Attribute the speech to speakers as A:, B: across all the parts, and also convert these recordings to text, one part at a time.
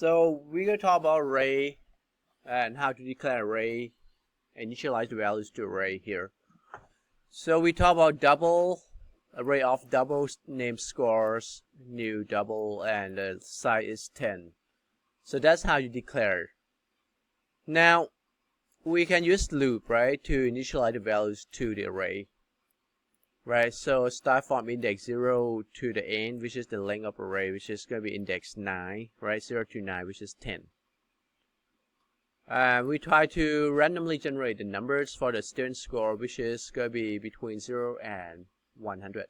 A: So we're going to talk about array and how to declare array, initialize the values to array here. So we talk about double, array of double name scores, new double, and the size is 10. So that's how you declare. Now we can use loop, right, to initialize the values to the array. Right, so start from index 0 to the end, which is the length of array, which is going to be index 9, right, 0 to 9, which is 10. We try to randomly generate the numbers for the student score, which is going to be between 0 and 100.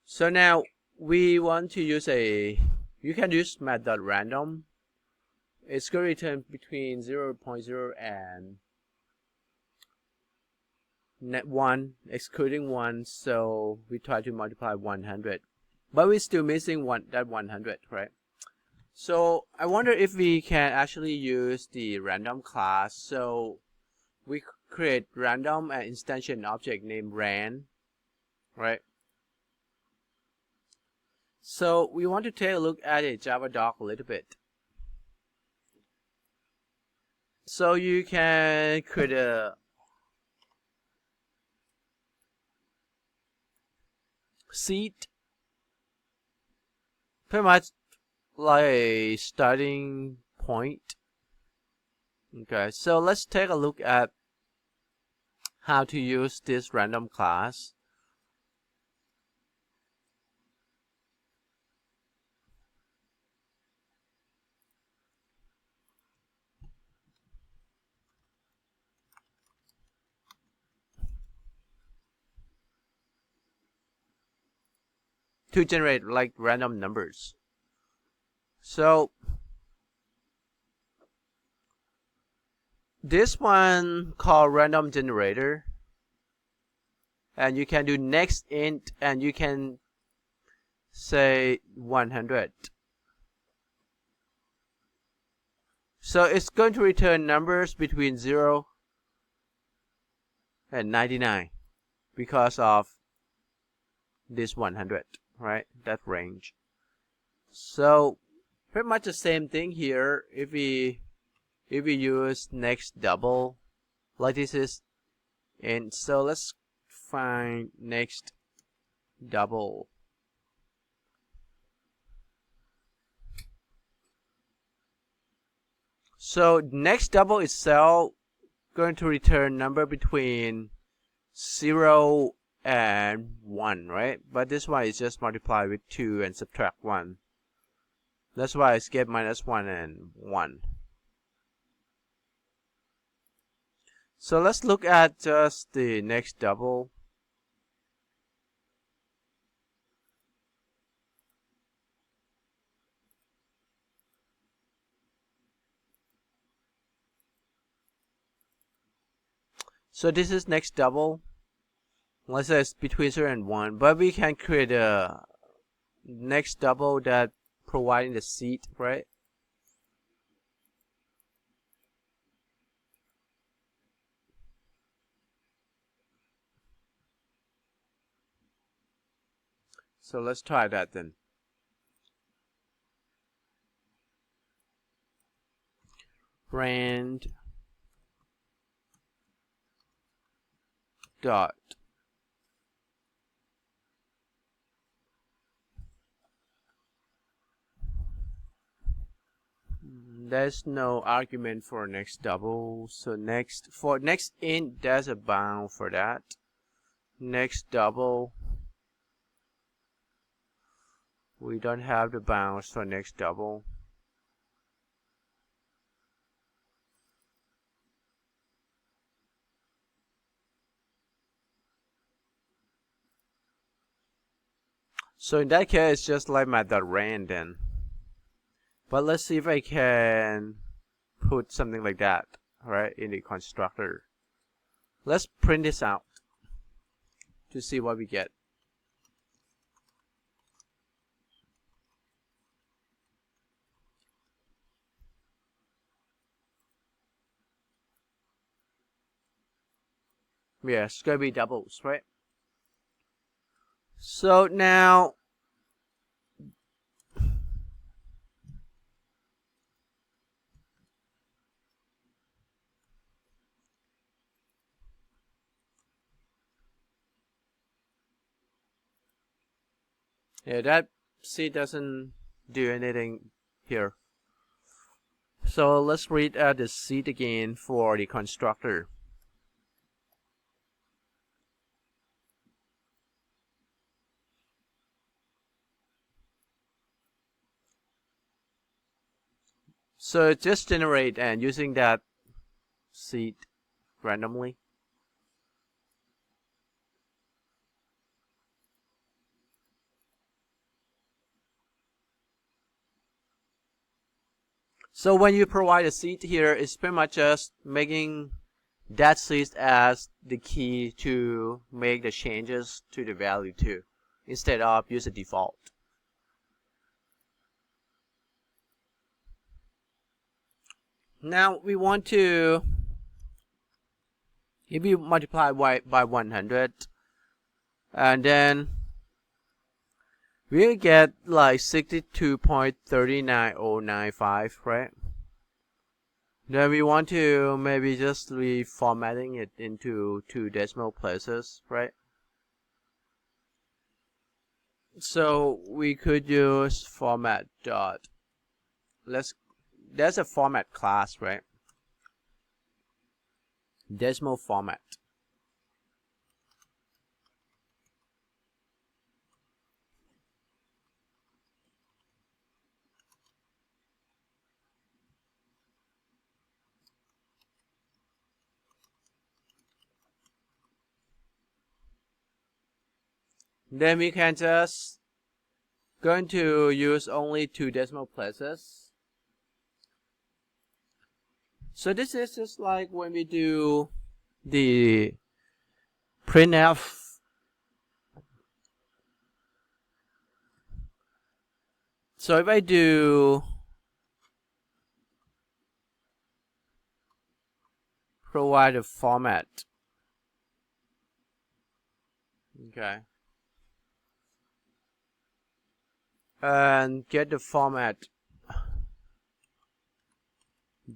A: So now we want to use you can use math.random. It's going to return between 0.0 and 1, excluding 1, so we try to multiply 100, but we're still missing that 100, right? So I wonder if we can actually use the random class. So we create random and instantiate object named ran, right? So we want to take a look at a Java doc a little bit. So you can create a seed, pretty much like a starting point. Okay, so let's take a look at how to use this random class. To generate like random numbers. So this one called random generator, and you can do next int, and you can say 100. So it's going to return numbers between 0 and 99 because of this 100, right? That range. So pretty much the same thing here. If we use next double, like this is, and so let's find next double. So next double itself going to return number between 0 and 1, right? But this one is just multiply with 2 and subtract 1. That's why it's get minus 1 and 1. So let's look at just the next double. So this is next double. Let's say it's between 0 and 1, but we can create a next double that providing the seed, right? So let's try that then. Rand dot there's no argument for next double, so for next int there's a bound for that. Next double, we don't have the bounds for next double. So in that case, it's just like my.ran then. But let's see if I can put something like that, right, in the constructor. Let's print this out to see what we get. Yeah, it's going to be doubles, right? So now Yeah, that seed doesn't do anything here. So let's read the seed again for the constructor. So just generate and using that seed randomly. So when you provide a seed here, it's pretty much just making that seed as the key to make the changes to the value too, instead of use the default. Now we want to, if you multiply by 100, and then we'll get like 62.39095, right? Then we want to maybe just reformatting it into 2 decimal places, right? So we could use format dot. There's a format class, right? Decimal format. Then we can just going to use only 2 decimal places. So this is just like when we do the printf. So if I do provide a format, okay, and get the format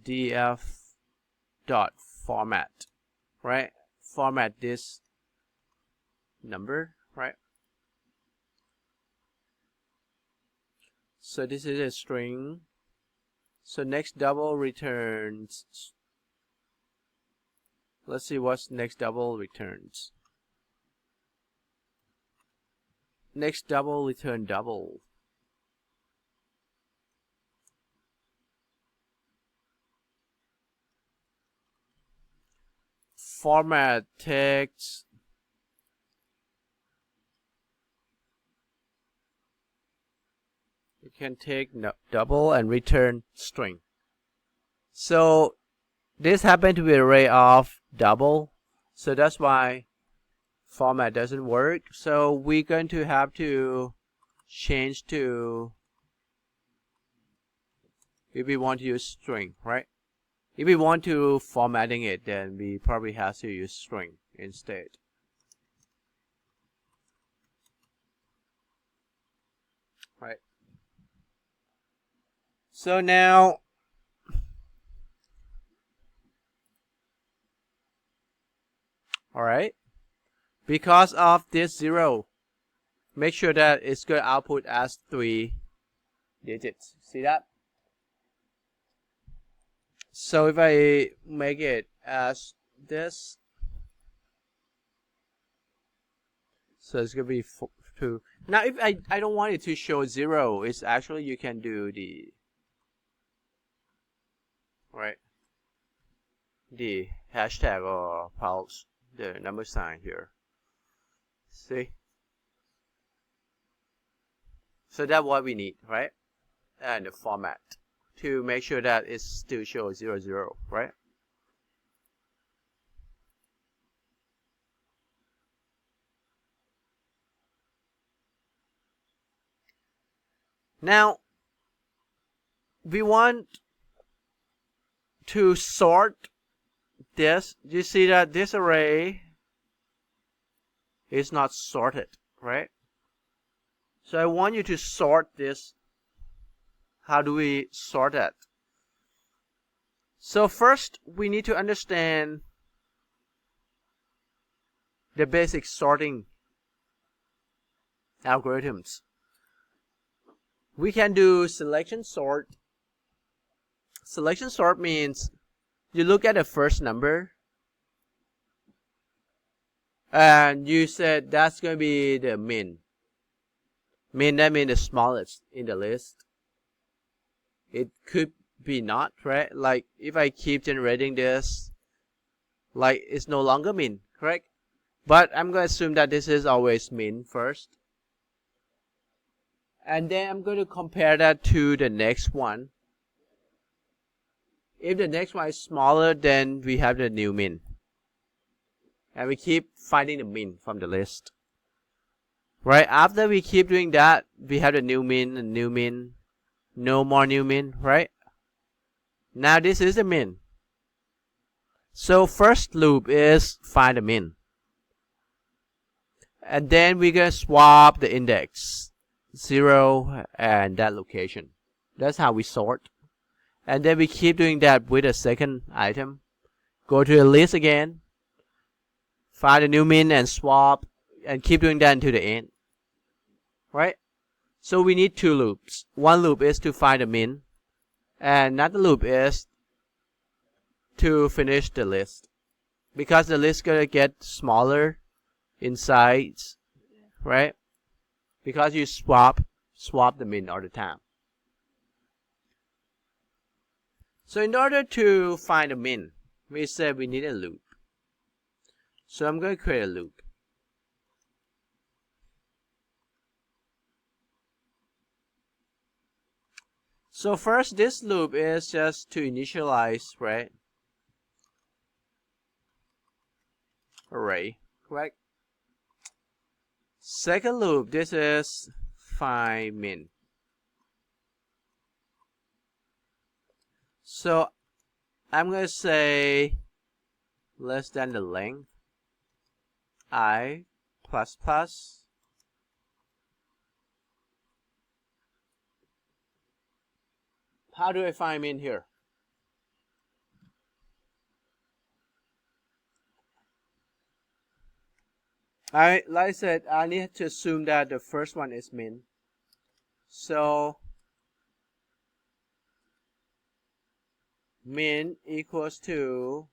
A: df dot format, right? Format this number, right? So this is a string. So next double returns. Let's see what's next double returns. Next double return double. Format text. You can take double and return string. So this happened to be an array of double, so that's why format doesn't work. So we're going to have to change to, if we want to use string, right? If we want to formatting it, then we probably have to use string instead. Right. So now alright, because of this 0, make sure that it's going to output as 3 digits. See that? So if I make it as this, so it's going to be 2. Now if I don't want it to show 0, it's actually you can do the, right, the hashtag or pulse, the number sign here. See? So that's what we need, right? And the format to make sure that it still shows 0, 0, right? Now we want to sort this. You see that this array is not sorted, right? So I want you to sort this. How do we sort that? So first we need to understand the basic sorting algorithms. we can do selection sort. Selection sort means you look at the first number and you said that's going to be the min. Min, that means the smallest in the list. It could be not, right? Like if I keep generating this, like it's no longer min, correct? But I'm going to assume that this is always min first. And then I'm going to compare that to the next one. If the next one is smaller, then we have the new min. And we keep finding the min from the list. Right, after we keep doing that, we have the new min and new min. No more new min, right? Now this is the min. So first loop is find the min. And then we're going to swap the index 0 and that location. That's how we sort. And then we keep doing that with the second item. Go to the list again. Find the new min and swap. And keep doing that until the end. Right? So we need two loops. One loop is to find the min. And another loop is to finish the list. Because the list is going to get smaller in size. Right? Because you swap the min all the time. So in order to find the min, we said we need a loop. So I'm going to create a loop. So first, this loop is just to initialize, right? Array, correct? Second loop, this is find min. So I'm going to say less than the length I plus plus. How do I find min here? Like I said, I need to assume that the first one is min. So min equals to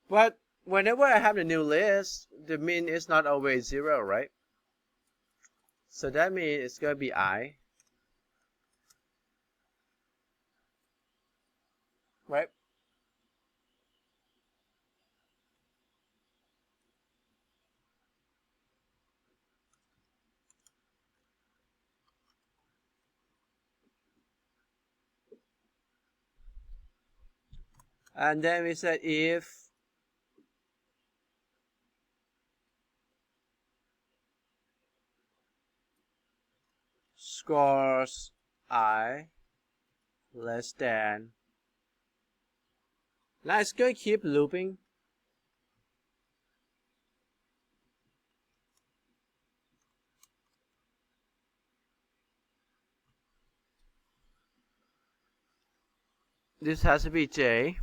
A: but whenever I have the new list, the min is not always 0, right? So that means it's going to be I. Right? And then we said if scores I less than. Now it's going to keep looping. This has to be J,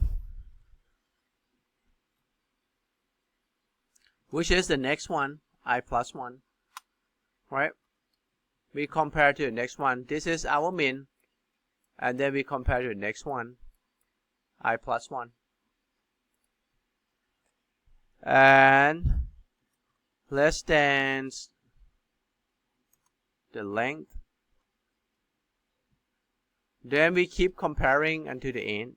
A: which is the next one, I plus 1, right? We compare to the next one. This is our min. And then we compare to the next one, I plus 1. And less than the length. Then we keep comparing until the end.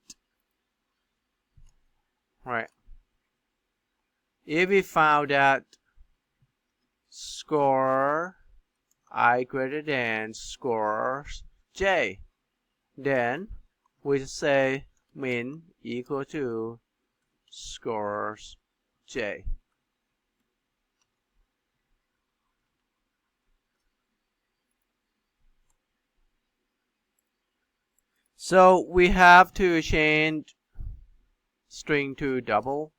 A: Right. If we found that score I greater than scores J, then we say min equal to scores J. So we have to change string to double.